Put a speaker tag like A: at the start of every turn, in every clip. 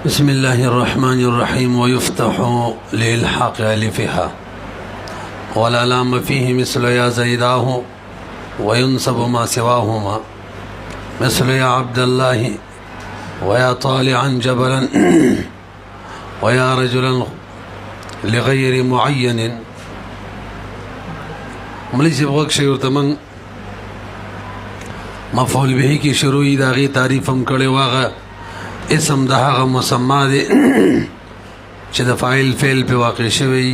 A: بسم الله الرحمن الرحيم ويفتح لإلحاق ألفها والألام فيه مثل يا زيداه وينصب ما سواهما مثل يا عبد الله ويا طالعا جبلا ويا رجلا لغير معين مليس بغك شيء تمن مفعول به کی شروعی داغی تعریف هم کړي واغه اسم د هغه مسما دی چې د فاعل فعل په واقع شوی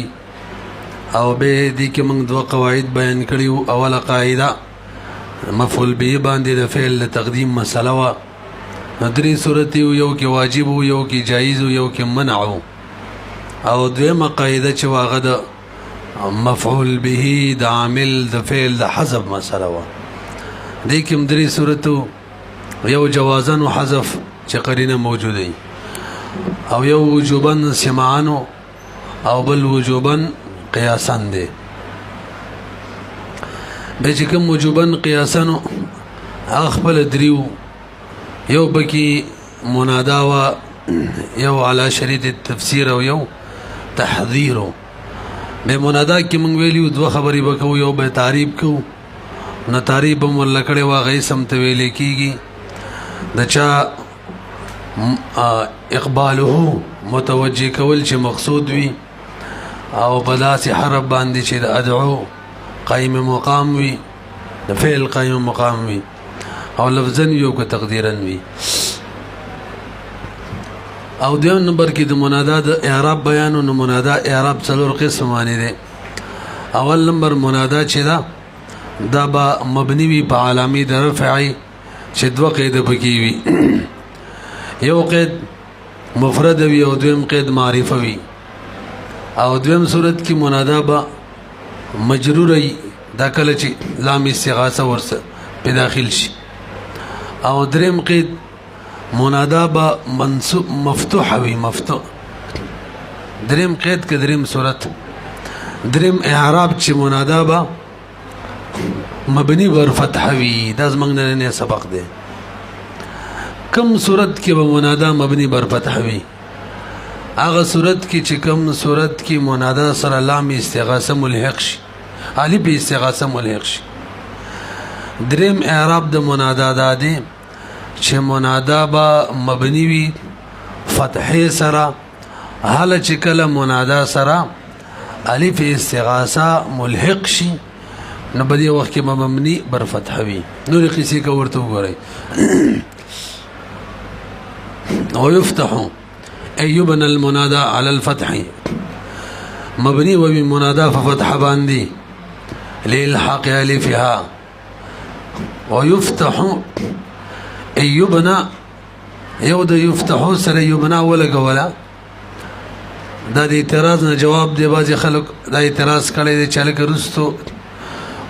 A: او به دې کې موږ دوه قواعد بیان کړیو. اوله قاعده مفعول به باندې د فعل تقدیم مسله وا درې صورت یو کې واجب یو کې جایز یو کې منع او دویمه قاعده چې واغه د مفعول به د عامل د فعل د حذف مسله وا دې کې درې صورت یو جوازن او حذف چې قرینه موجوده او یو وجوبن سمعانو او بل وجوبن قیاسن دی. به چې کوم وجوبن قیاسن خپل دریو یو بکی منادا وا یو علی شریط التفسیر او یو تحذیر. به منادا کې مونږ ویلیو دوه خبرې وکړو یو به تعریف کو نه تعریف هم ولکړې وا غي سمته ویلې کیږي د چا اقباله متوجه کول چې مقصود وي او بلاس حرف باندې چې د ادعو قائم مقام وي د فعل قائم مقام وي او لفظا یو که تقدیرا وي. او دیو نمبر کې د منادا د اعراب بیان او منادا اعراب څلور قسم باندې دي. اول نمبر منادا چې دا با مبني وي په علامه د رفعي چې دوه قید پکې وي یو قید مفرد وي او دویم قید معرفه وي او دویم صورت کې منادا با مجرور وي دا کله چې لام استغاثه ورسره په داخل شي او دریم قید منادا با منصوب مفتوح وي مفتوح دریم قید کې دریم صورت دریم اعراب چې منادا با مبني ور فتح وي دا زمنګ نه سبق دی. کم صورت کې به منادا مبني بر فتح وي هغه صورت کې چې کم صورت کې منادا سره لام استغاثه ملحق شي الف استغاثه ملحق شي. دریم اعراب د منادا دا دی چې منادا با مبني وي فتح سره حال چې کله منادا سره الف استغاثه ملحق شي نو په دې وخت کې مبني بر فتح وي. نور قصې کو ورته وګورئ ويفتح أيبن المنادى على الفتح مبني وبمنادى ففتح باندي لإلحاق ألفها ويفتح أيبن يود يفتح سر يبنى ولا دا د اعتراض نه جواب دی. بعض خلک دا اعتراض کړي دي چې لکه رستو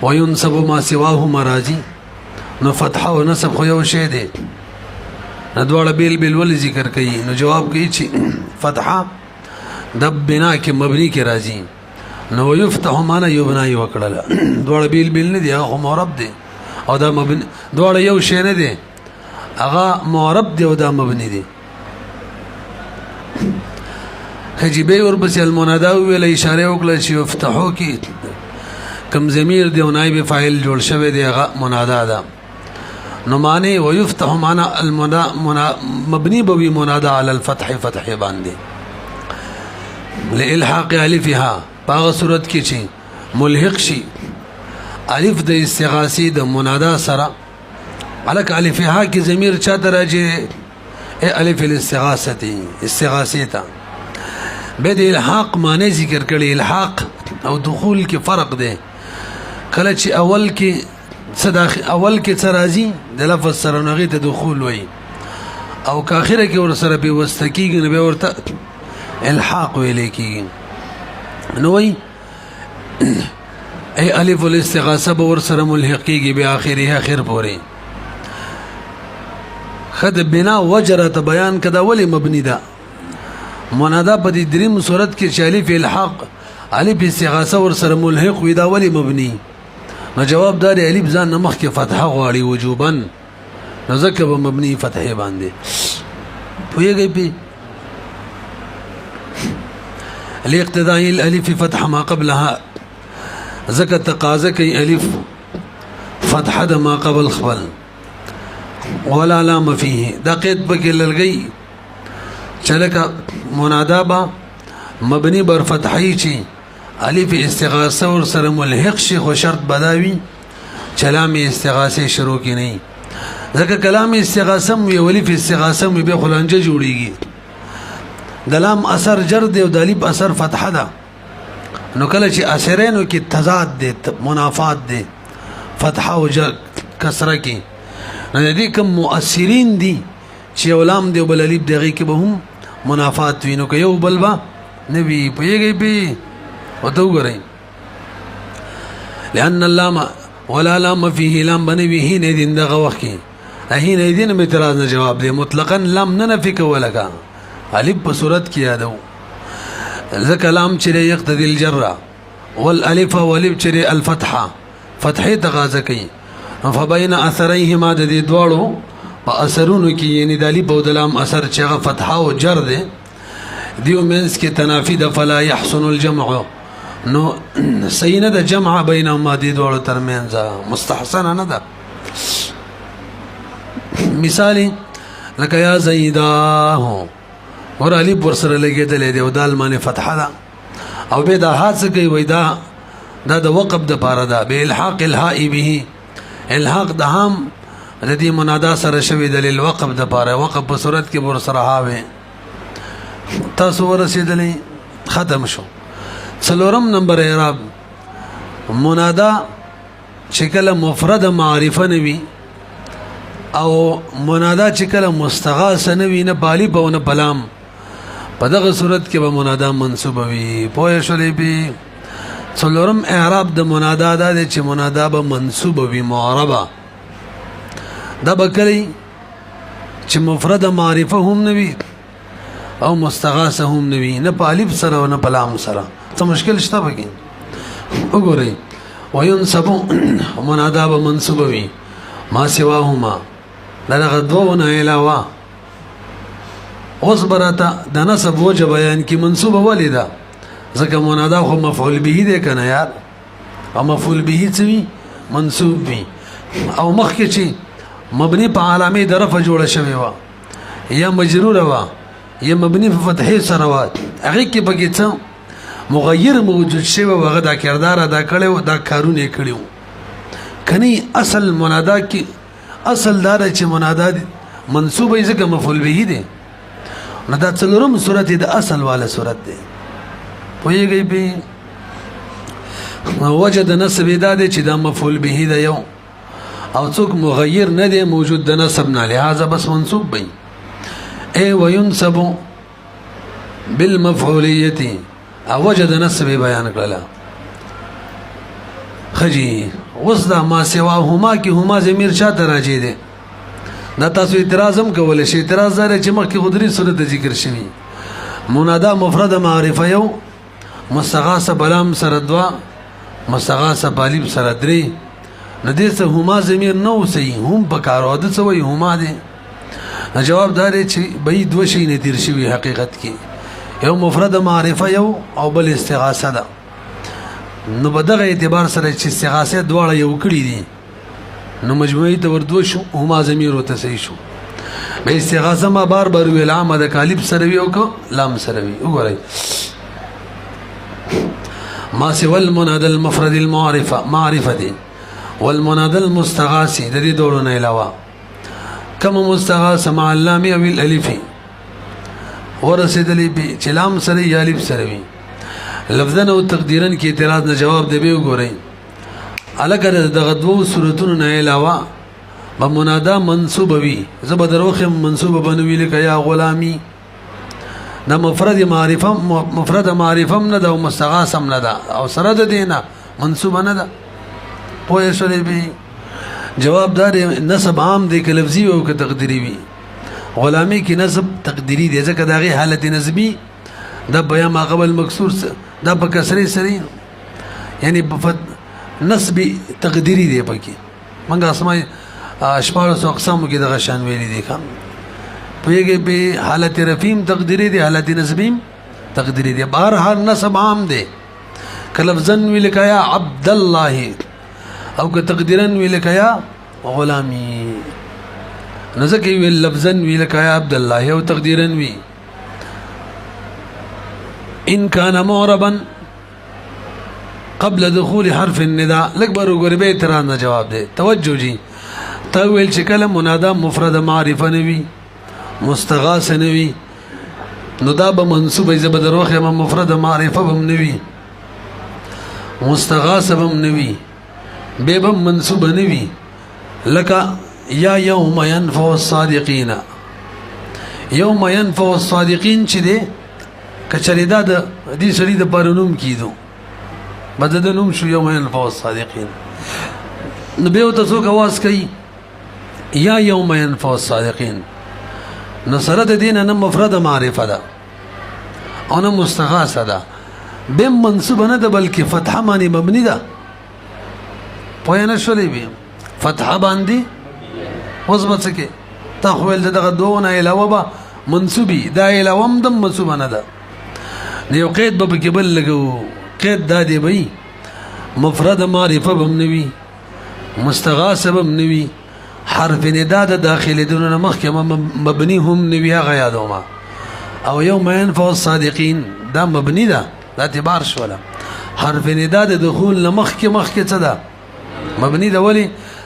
A: وينصب ما سواه مراجي نو فتح او نصب خو یو شی دی ندواړه بیل بیل ول ذکر کوي نو جواب کوي چې فتحه د بنا کې مبني کې راځي نو يفتح معنا يبنا وکړه دواړه بیل بیل نه دي هغه معرب دي او دا مبني دواړه یو شی نه دي هغه معرب دي او دا مبني دي. حجبه وربس المنادا ویل اشاره وکړه چې يفتحو کې کم ضمیر دی او نائب فاعل جوړ شوی دی هغه منادا ده نو معنی ويفتح معنا مبني بوي منادا على الفتح فتح باندې لإلحاق الفها باغ صورت کې چې ملحق شي الف د استغاثي د منادا سره الک الفها کې ضمیر چا درجه الف الاستغاثه به د الحاق معنی ذکر کړي. الحاق او دخول کې فرق دی کله چې اول کې اول کې سرازي د لفظ سره نغې ته دخول وي او کاخره کې ور سره به واستکیږي نو به ورته الحاق ویل کېږي نو وي اي الف الاستغاثه به ور سره ملحق کېږي به اخره اخر پورې خد بنا وجره بیان کدا ولی مبني ده منادا په دې دریم صورت کې چې الف الحاق الف استغاثه ور سره ملحق وي دا ولی مبني نو جواب دار الف ځان نمخ کې فتحه غواړي وجوبا نو ځکه به مبني فتحه باندې پوهیږئ پی لاقتضاء الالف فتح ما قبلها ذکر تقاضا کوي الف فتح د ما قبل خپل ولا لام فيه دا قید بکې لږی چلکه منادا با مبني بر فتحی چی الف استغاثه ور سره ملحق شي خو شرط بداوي چلام استغاثه شروع کی نه ځکه کلام استغاثه وی الف استغاثه وی به خلنجه جوړیږي دلام اثر جر دی او د الف اثر فتحه ده نو کله چې اثرینو کې تضاد دی منافات دی فتحه او جر کسره کې نه دي کوم مؤثرین دي چې علام دی بل الف دغه کې به هم منافات وینو کې یو بلبا نبی پیږي پی وته وګورئ لأن اللام ولا لام فيه لام بنوي هنا دين دغه وخت کې هنا دین به اعتراض نه جواب دی مطلقاً لام نه نفي کولکا الف په صورت کې یادو ذکر لام چې یقتضي الجر والالف والالف چې الفتحه فتحه تغازه کوي فبين اثريهما د دې دواړو په اثرونو کې یعنی د الف او د لام اثر چې هغه فتحه او جر دی دیو منس کې تنافي د فلا يحسن الجمع نو سینه د جمع بینهما دې دواړو ترمنځ مستحسن نه ده مثال لکه یا زیدا ور الف ورسره لګیدل دی او دال باندې فتحه ده او به دا حادثه کوي وای دا د وقف د پاره ده به الحاق الهاء به الحاق د هم د دې منادا سره شوی د الوقف د پاره وقف په صورت کې ورسره هاوي تاسو ورسېدلې ختم شو څلورم نمبر اعراب منادا چې کله مفرد معرفه نوي او منادا چې کله مستغاثه نوي نه بالی په نه بلام په دغه صورت کې به منادا منصوب وي پوه شولې به څلورم اعراب د منادا د چې منادا به منصوب وي معربه دا بکلی چې مفرد معرفه هم نوي او مستغاثه هم نوي نه په الف سره او نه په لام سره څه مشکل شته پکې وګورئ وينصب منادا به منصوب وي ما سواهما دغه دوونه علاوه اوس براته د نسب وجه بیان کی منصوب ولیدا ځکه منادا خو مفعول به دی کنه یار او مفعول به څه وي منصوب وي او مخکې چې مبني په علامه د رفع جوړه شوی و یا مجرور و یا مبني په فتحه سره و هغه کې پکې څه مغیر موجود شوی و هغه دا کردار ادا کړو دا کارونه کړیو کني اصل منادا کې اصل دار چې منادا منصوب یې ځکه مفعول به دی نو دا څلورم صورت د اصل والا صورت دی پوهیږئ به وجه د نسب دا دی چې دا مفعول به دی یو او څوک مغیر نه دی موجود د نسب نه لہذا بس منصوب وي اي وينسب بالمفعوليه او وجه د نسب بیان کړل خجی وصدا ما سواهما کی هما ضمیر چاته راځي دي دا تاسو اعتراض هم کولای شئ اعتراض زره چې مخکې خودري صورت ذکر شوی منادا مفرد معرفه یو مستغاثه بلام سره دوا مستغاثه بالب سره درې ندې سه هما ضمیر نو سي هم پکارو د سوې هما دي جواب دار چې به دوه شي نه تیر شوی حقیقت کې یو مفرد معرفه یو او بل استغاثه ده نو بدغه اعتبار سره چې استغاثه دواړه یو کړی دي نو مجموعي تور دو شو هما ضمیر او تصحیح شو به استغاثه ما بار بار ویل عام د کالب سره وی او لام سره وی وګورئ ما سوى المنادى المفرد المعرفه معرفه والمنادى المستغاث د دې دوړو نه علاوه كما مستغاث مع اللام او الالف ورسدلی به چلام سره یا الف سره وی لفظا او تقديرا کې اعتراض نه جواب دی به وګورئ الګر دغه دوه صورتونو نه علاوه به منادا منصوب وي زبدروخ منصوب بنوي لك يا غلامي دا مفرد معرفه نه دا مستغاث نه دا او سره د دینه منصوب نه دا پوهه شولې به جواب دار نسب عام دی که لفظي او که تقديري وي غلامي کې نسب تقديري دی ځکه دغه حالت نسبي دا بیا ما قبل مکسور دا په کسری سری یعنی نسب تقديري دی پکې منګه اسماء اشپارس اقسام کې دغه شان ویلي دي کوم پوهیږي به حالت رفیم تقديري دی حالت نسبیم تقدیری دی بهرحال نسب عام دی که لفظن وی لکه یا عبدالله او که تقدیرن وی لکه یا غلامی نزکی وی لفظن وی لکه یا عبدالله او تقدیرن وی ان کان معربا قبل دخول حرف النداء لک برو گوری به اعتراض نه جواب دے توجہ جی تاویل چې کله منادا مفرد معرفه نوی مستغاث نوی نو دا به منصوب ایزه به دروخ یم مفرد معرفه بم نوی مستغاث بم نوی به بم منصوب نوی لکه یا یوم ینفع الصادقین یوم ینفع الصادقین چې دی کچری دا د دې سړي د پرونوم کیدو بدد نوم شو یوم ینفع الصادقین نو به تاسو کواس کوي یا یوم ینفع الصادقین نو سره د دین نه مفرد معرفه ده او نه مستغاثه ده به منصوب نه ده بلکې فتحه باندې مبني ده پوه نه شولې به فتحه باندې اوس بچکه تخویل دغه دونه علاوه به منصوبي دا علاوه هم د منصوب نه ده دیو قید به کې بل لګو قید دا دی بھائی مفرد معرفه بم نوی مستغاث بم نوی حرف ندا د داخله دونه مخکې مبني هم نوی هغه یادوما او یوم ینفع الصادقین دا مبني ده دا اعتبار شوله حرف ندا د دخول مخکې څه ده مبني ده ولی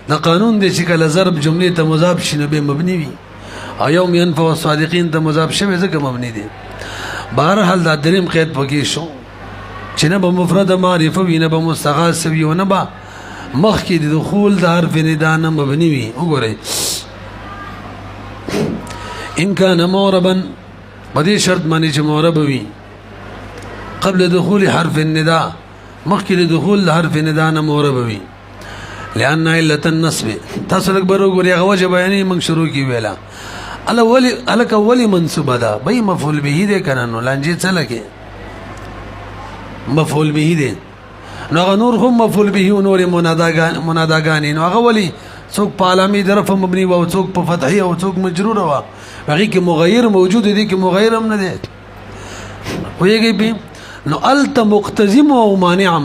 A: د قانون دی چې کله ضرب جملې ته مضاف شي نو به مبني وي او یوم ینفع الصادقین ته مضاف شوی ځکه مبني دی بهرحال دا دریم قید پکې شو چې نه به مفرد معرفه وي نه به مستغاث وي او نه به مخکې د دخول د حرف ندا نه مبني وي وګورئ ان کان معربا په دې شرط باندې چې معرب وي قبل دخول حرف النداء مخکې د دخول د حرف ندا نه معرب وي لأن علة النصب تاسو لږ برو ګورئ هغه وجه بیانې موږ شروع کې ویله الک ولی منصوبه ده بای مفعول به دی کنه نو لانجه څه لکه مفعول به دی نو هغه نور هم مفعول به او نور مناداګانی نو هغه ولی څوک په علامه ظرف مبني او څوک په فتحي او څوک مجرور و هغه کې مغیر موجود دي کې مغیر هم نه دی ویږي به نو الت مقتزم او مانع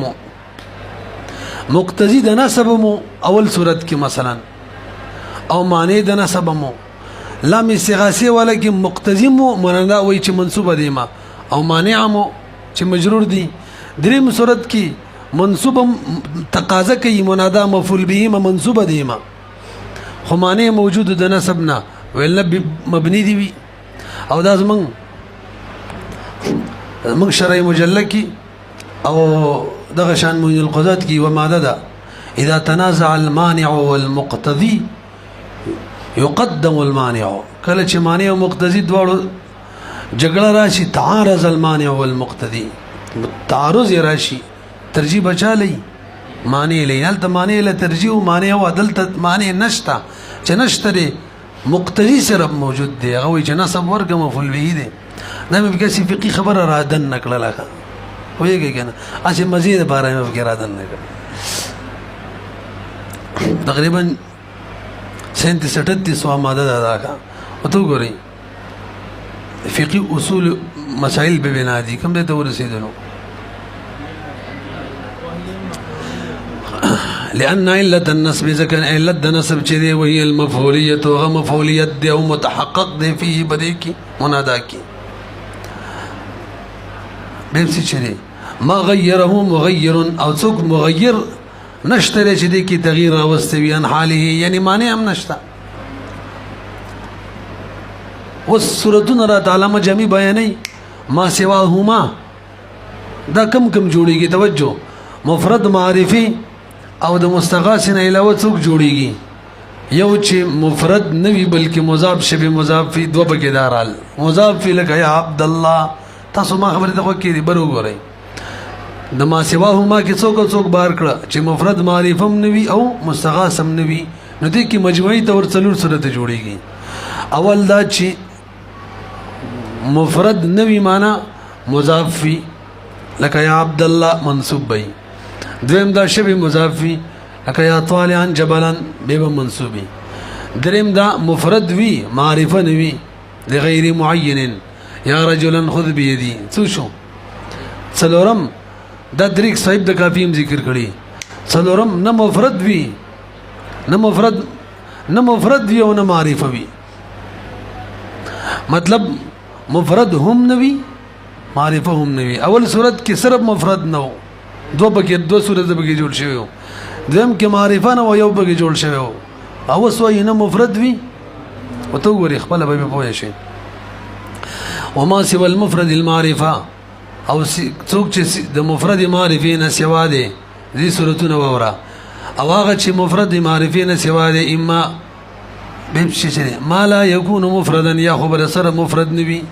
A: مقتضی د نسب مو اول صورت کې مثلا او معنی د نسب مو لام استغاثه ولا کې مقتضی مو مندا وای چې منصوب دی ما او مانع مو چې مجرور دی دریم صورت کې منصوب تقاضا کوي منادا مفعول به منصوب دی ما خو معنی موجود د نسب نه ویل مبني دی وی او دا زمون شرعي مجلد کې او دغه شان من القضات کی وماذا ده اذا تنازع المانع والمقتضي يقدم المانع کله چې مانع او مقتضي دواړو جګړه راشي تعارض المانع والمقتضي تعارض راشي ترجیح بچا لئی مانع لئی هل ته مانع له ترجیح او مانع او عدل ته مانع نشتا چې نشته مقتضي سره موجود دی هغه چې نسب ورګه مفعول به دی دا مې کسي فقهي خبره را دن نکړه لکه ویږي کنه اسی مزید بارے میں فکر ادن نه تقریبا 37 ماده ادا کا وته ګوري فقهي اصول مسائل به بنا دي کوم ته ورسېدنو لأن علة النصب ذكر علة النصب چې دی وهي المفعولية او مفعوليت دی او متحقق دی فيه بدی کی منادا کی بمسي چره ما غيره مغير او څوک مغير نشته چې دې کې تغییر راوستوي ان حاله یعنی معنی هم نشته والسورتون را تعالی جمع بیانې ما سواهما دا کم جوړيږي توجه مفرد معرفي او د مستغاث نه علاوه څوک جوړيږي یو چې مفرد نوي بلکې مضاف شبه مضاف فی دو بګدارال مضاف فی لك یا عبد الله تاسو ما خبره ته کوي برو غوري د ما سواهما کې څوک بار کړه چې مفرد معرفم نوي او مستغاثم نوي نو دې کې مجموعي تور څلور سره ته جوړيږي اول دا چې مفرد نوي معنا مضاف فی لك یا عبد الله منصوب بي دویم دا شبه مضاف فی لك یا طالعا جبلا به منصوبي دریم دا مفرد وی معرفه نوي لغیر معین یا رجلا خذ بیدی څه شو څلورم دا دریک صاحب د کافیم ذکر کړي څلورم نه مفرد وي نه مفرد وي او نه معرفه وي مطلب مفرد هم نه وي معرفه هم نه وي اول صورت کې صرف مفرد نه و دو صورت به جوړ شوی و دیم کې معرفه نه و یو به جوړ شوی و او سوې نه مفرد وي او تو ګوري خپل به پوه شي وما سوى المفرد المعرفه او څوک چې د مفرد معرفه نه سوا دي دې صورتونه وره او هغه چې مفرد معرفه نه سوا دي اما بشي ما لا يكون مفردا يا خبر سر مفرد نبي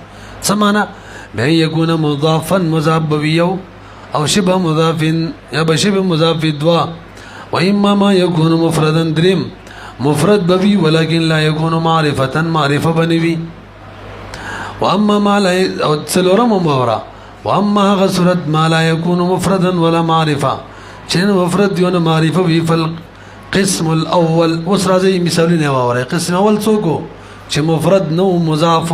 A: سمانا بأن يكون مضافا مضاف بويو او شبه مضاف يا بشبه مضاف دوا واما ما يكون مفردا دريم مفرد بوي ولكن لا يكون معرفه بنبي واما ما لا او تسلورم مورا واما غسرت ما لا يكون مفردا ولا معرفه چن مفرد يون معرفه وي فالقسم الاول وسرازي مثالونه وره قسم اول څوک چې مفرد نو مضاف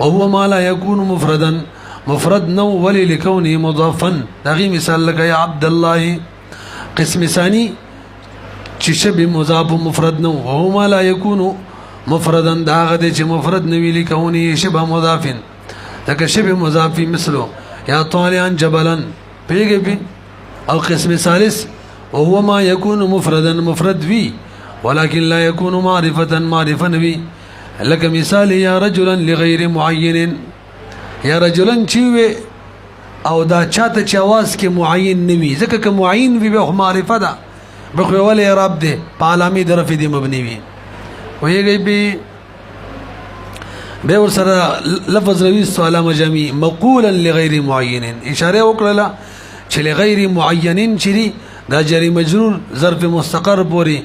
A: وهو ما لا يكون مفردا مفرد نو ولي لكونه مضافا دغه مثال لك يا عبد الله قسم ثاني چې شبه مضاف مفرد نو وهو ما لا يكون مفردا داغه چې مفرد نوي لكونه شبه مضاف لکه شبه مضاف مثله یا طالعا جبلا پیږي او قسم ثالث وهو ما يكون مفردا مفرد وي ولكن لا يكون معرفه نوي لك مثال يا رجلا لغير معين يا رجلا چوي او دا چاته چې आवाज کې معین نوي ځکه که معین وي به معرفه ده بخو ول اعراب ده په علامه درف دي مبني وي ويږي به ورسره لفظ روي علامه جميع مقولا لغير معين اشاره وکړه چې لغير معين چری دا جری مجرور ظرف مستقر پوری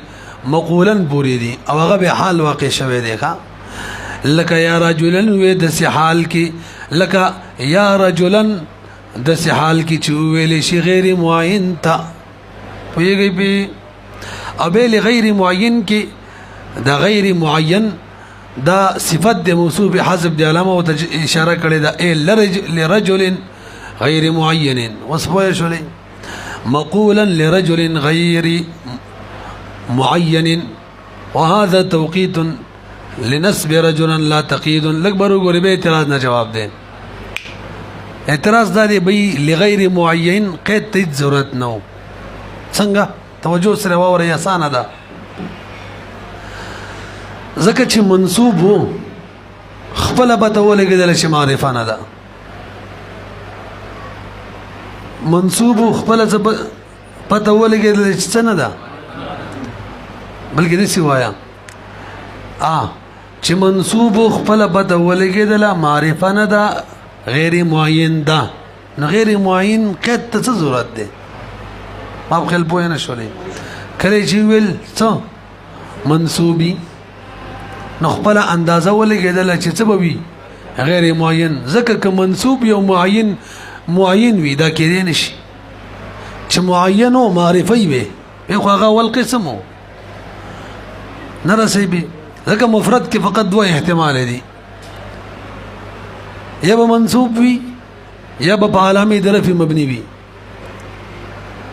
A: مقولا پوری دي او هغه به حال واقع شوه دی ښا لکه یا رجلن و د حال کې لکه یا رجلن د حال کې چې ویل شي غیر معین تا ویږي به ابه لغیر معین کې دا غیر معین دا صفت د موصوف حذف د علامه او اشاره کړي دا لرجل غیر معین وصفه شولې مقولا لرجل غير معين وهذا توقيت لنسب رجلا لا تقييد لکبر وګورئ به اعتراض نه جواب ده اعتراض دا دی به لغیر معين قید ته ضرورت نه څنګه توجه سره وره آسان ده ځکه چې منصوب خپل به ته ولګیدل شي معرفه نه ده منصوب خپل پته ولګیدل چې نه ده بلکې دې سوایا چې منصوب خپل پته ولګیدل معرفه نه ده غیر معین ده نو غیر معین قید ته څه ضرورت ده ما خپل پوه نه شولې کله چې ویل څه منصوبي نو خپل اندازه ولګیدل چې څه به وي غیر معین ځکه که منصوب یو معین وي دا کېدای نشي چې معین او معرفه وي په هغه ول قسمو نه رسي به ځکه مفرد کې فقط دوه احتمال دي یا به منصوب وي یا به علامه درف مبني وي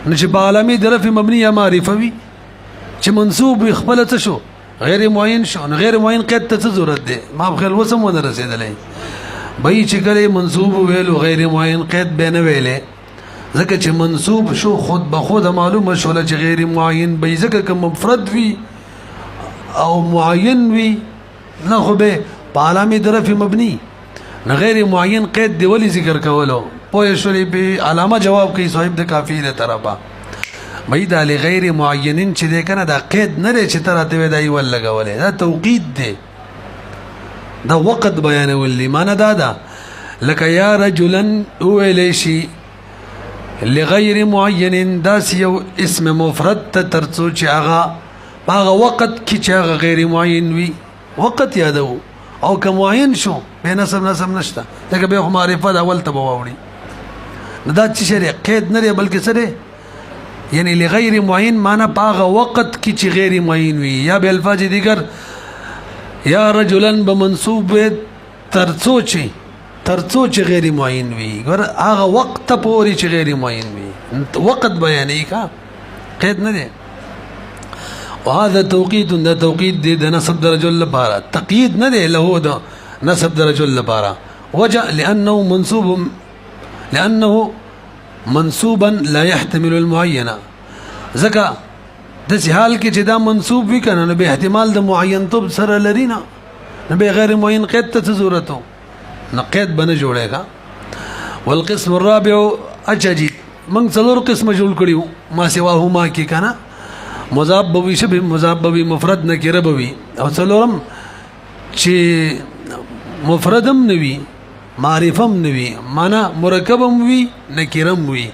A: نشي په علامه درف مبني یا معرفه وي چې منصوب خپل څه شو غیر معین شو غیر معین قید ته ضرورت ده ما بخل وسم ونه رسیدلې بای چې کله منصوب ویلو غیر معین قید به نه ویلې ځکه چې منصوب شو خود به خود معلومه شو چې غیر معین به ځکه که مفرد وي او معین وي نه خو به په علامه درف مبني نه غیر معین قید دی ولی ذکر کولو پوه شولې به علامه جواب کوي صاحب د کافی له طرفه مې د غیر معینین چې ده کنه دا قید نه لري چې تراته وی دی ول لګولې دا توقید دی دا وقت بیانول معنا دا لکه یا رجلا ویل شي لغیر معین دا یو اسم مفرد ته ترڅو چې هغه وقت کې چې هغه غیر معین وي وقت یادو او که معین شو به نسب نشته دا به معرفت اول ته ووري دا چې شری قید نه لري بلکې سره یعنی لغیر معین معنا پاغه وقت کی چې غیر معین وي یا به الفاظ دیگر یا رجلا بمنصوب ترڅو چې ترڅو چې غیر معین وي ګور هغه وخت پورې چې غیر معین وي وخت بیانې کا قید نه دی وهذا توقيت ده توقيت دي ده نصب درجه لپاره تقييد نه دی له ده نصب درجه لپاره وجه لانه منصوبا لا يحتمل المعينه ځکه د حال کې چې دا منصوب وي کنه نو به احتمال د معین توب سره لري نه به غیر معین قید ته ضرورت نو قید بنه جوړېګا والقسم الرابع اجدي من څلور قسم جوړ کړیو ما سواهما کې کنه مضاف بوي شبه مضاف بوي مفرد نکره بوي او څلورم چې مفردم نوي معرفم نوي معنا مرکبم وي نکرم وي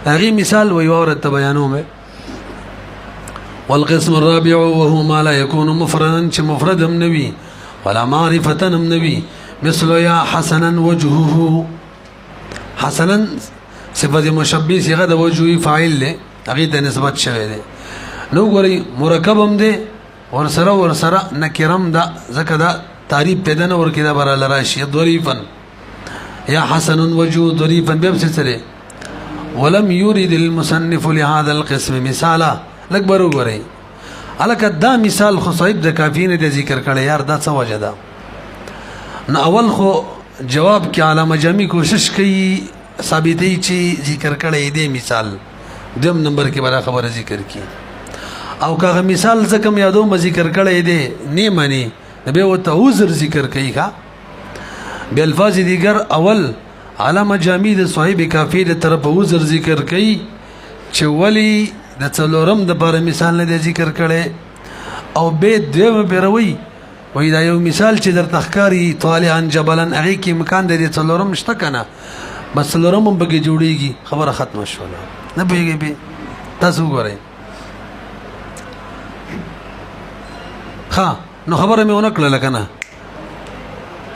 A: هغه مثال وي اورته بیانومه والقسم الرابع وهو ما لا يكون مفردا چې مفردم نوي ولا معرفتم نوي مثل يا حسنا وجهه حسنا صفه مشبه صيغه د وجهي فاعل له هغه ته نسبت شوی دی نو ګوري مرکبم دی ورسره نکرم دا زکه دا تعریف پیدا نه ورکې دا برا لراشي ظریفا یا حسن وجه ظریفا به سره ولم يريد المصنف لهذا القسم مثالا لکبر وګوري الکه دا مثال خو صاحب د کافین د ذکر کړي یار دا څه وجه ده نو اول خو جواب کې علامه جامی کوشش کوي ثابتې چې ذکر کړي دی مثال دیم نمبر کې بل خبره ذکر کی او کاغه مثال زکم یادو م ذکر کړي دی نه مانی نبی وته عذر ذکر کوي کا به الفاظ دیگر اول علامه جامی د صاحب کافی د طرف عذر ذکر کوي چې ولی د څلورم د بار مثال نه ذکر کړي او به دویم بیروي وای دا یو مثال چې در تخکاری طالعا جبلن هغه کې مکان د څلورم شته کنه بس څلورم هم بګي جوړیږي خبره ختمه شوله نه پیږي به تاسو ګورئ ها نو خبره مې ونکړه کنه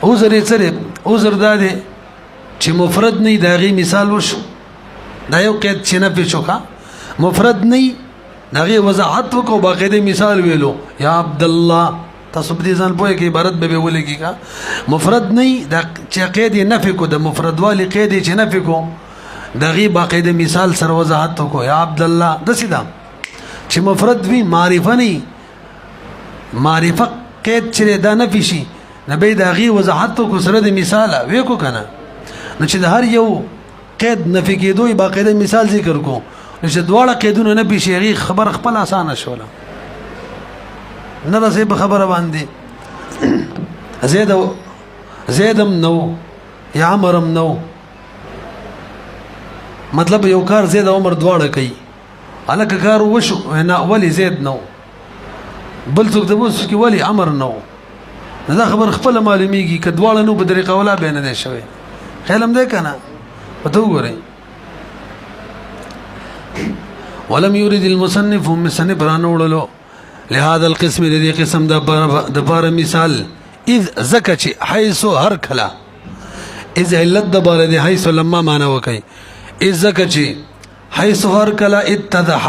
A: عذر یې سره عذر دا دی چې مفرد نه داغي مثال وشو دا یو قید چې نه پېښو کا مفرد نه داغي وضاحت وکړو باقاعده مثال ویلو یا عبد الله تاسو په دې ځان پوهه کې عبارت به ولګي کا مفرد نه دا چې قید نه فکو د مفرد والی قید چې نه فکو داغي باقاعده مثال سره وضاحت وکړو یا عبد الله د سیدا چې مفرد وی معرفه نه معرفه قید چې دا نه فشي نبی داغي وضاحت کو سره د مثال وکړو کنه نو چې د هر یو قید نفي کېدوی باقاعده مثال ذکر کو نو چې دواړه قیدونه نه پیشي خبر خپل اسانه شوله نه دا سه خبره باندې زیدم نو یا عمرم نو مطلب یو کار زید عمر دواړه کوي الکه کار وشو نه ولی زید نو بل څوک د موس کې ولی عمر نو دا خبر خپل معلومیږي ک دواړه نو په طریقه ولا بین نه شوی خیالم ده کنه پته وګورئ ولم يريد المصنف مصنف رانوړلو لهذا القسم الذي قسم د بار مثال اذ زکه حيث هر کلا اذ علت د بار دي حيث لما معنا وکي اذ زکه حيث هر کلا اتضح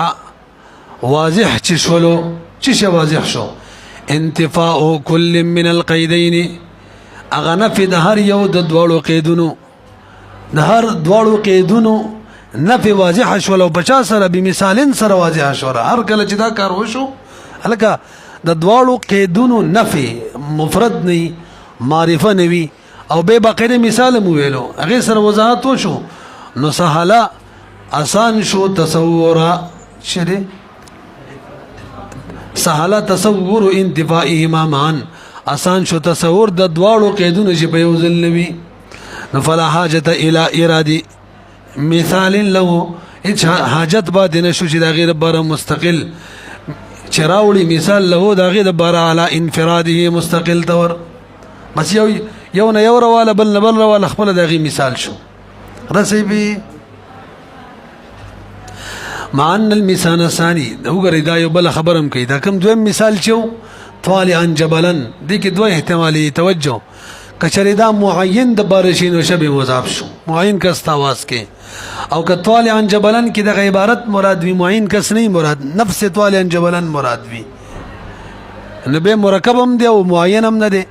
A: واضح چې شولو چې واضح شو انتفاء كل من القيدين اغنف د هر یو د دوړو قیدونو د هر دوړو قیدونو نفي واضح شو لو 50 سره بمثال سره واضح شو هر کله چې دا کار وشو هلکه د دوړو قیدونو نفي مفرد نه معرفه نوي او به باقاعده مثال مو ویلو هغه سره وضاحت وشو نو سهلا آسان شو تصور شری سهلا تصور انتفائهما معا آسان شو تصور د دواړو قیدونو چې په یو ځل نوي نو فلا حاجت الى ارادي مثال له هیڅ حاجت با دینه شو چې دا غیر بار مستقل چراوړي مثال له دا غیر بار علی انفراده مستقل تور بس یو نه یو رواله بل نه بل رواله خپل دا غي مثال شو رسیبي مع ان المثال الثاني وګورئ دا یو بل خبرم کوي دا کوم دویم مثال شو طالعا جبلا دي کې دوه احتمالي توجه کچری دا معین د بارشینو شبه مضاف شو معین کس تاواز کې او که طالعا جبلن کې د عبارت مراد وی معین کس نه مراد نفس طالعا جبلن مراد وی نو به مرکب هم دی او معین هم نه دی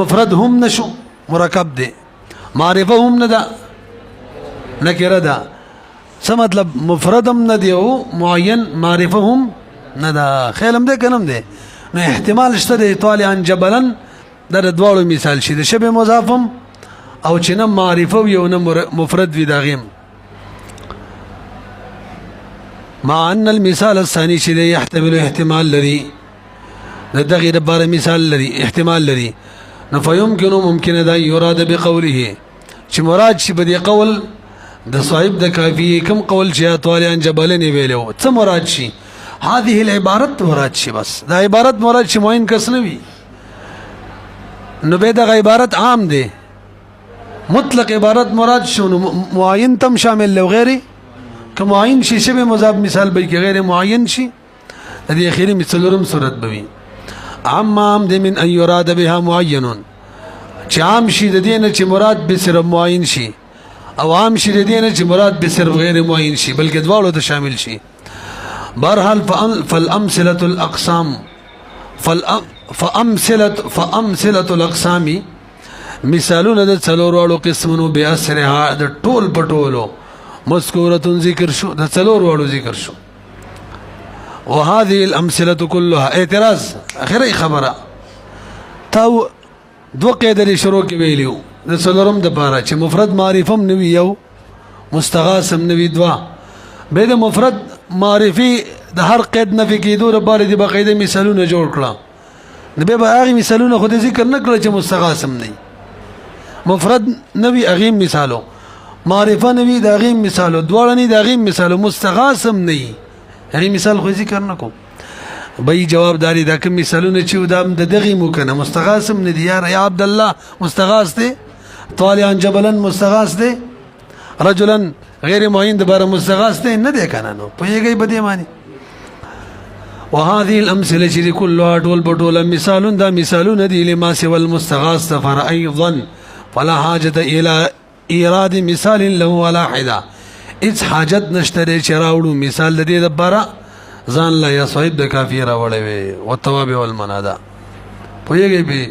A: مفرد هم نشو مرکب دی معرفه هم نه ده نکره ده څه مطلب مفرد هم نه دی او معین معرفه هم نه ده خیال هم دی کنم دی نو احتمال شته دی طالعا جبلا دا د دواړو مثال شي د شبه مضاف هم او چې نه معرفه وي او نه مفرد وي د هغې هم مع ان المثال الثاني چې دی يحتمل احتمال لري د دغې دپاره مثال لري احتمال لري نو فيمكن ممکنه ده یراد بقوله چې مراد شي په دې قول د صاحب د کافیه کوم قول چې طالعا جبلا نه ویلو څه مراد شي هذه العبارت مراد شي بس دا عبارت مراد شي معین کس نه وي نو به د عبارت عام دی مطلق عبارت مراد شو معین تم شامل له غیره که معین شي شبه مضاف مثال به کې غیر معین شي د دې اخیری مثالورم صورت بوي عام د من ان يراد بها معین چې عام شي د دې نه چې مراد به صرف معین شي او عام شي د دې نه چې مراد به صرف غیر معین شي بلکې دواړو ته شامل شي بهرحال فالامثله الاقسام فامثله الاقسام مثالونه د څلورو قسمونو به اسرها د ټول پټولو مذکوره ذکر شو د څلورو ذکر شو وهذه الامثله كلها اعتراض اخري خبره تاو دو قید لري شروع کې ویلیو د څلورم د پاره چې مفرد معرفم نوي یو مستغاثم نوي دوا به د مفرد معرفي د هر قید نفي کېدو لپاره د باقاعده مثالونه جوړ کړه نو به هغه مثالونه خو د ذکر نه کړل چې مستغاثم نه مفرد نوي اغیم مثالو معرفه نوي د اغیم مثالو دواړه نه د اغیم مثالو مستغاثم نه هغه مثال خو ذکر نه کوم بای جواب داری دا کوم مثالونه چې ودام د دغه مو کنه مستغاثم نه دی یا عبد الله مستغاث دی طالعا جبلا مستغاث دی رجلا غیر معین د بار مستغاث دی نه دی کنه نو په یګي بده معنی وهذه الامثله چې كلها ټول بټول مثالون دا مثالونه دي لما سوى المستغاث فر ايضا فلا حاجه الى ايراد مثال له ولا حدا اذ حاجت نشته چې راوړو مثال د دې لپاره ځان لا یا صاحب د کافی راوړې وي او توابع والمنادا پوهیږي به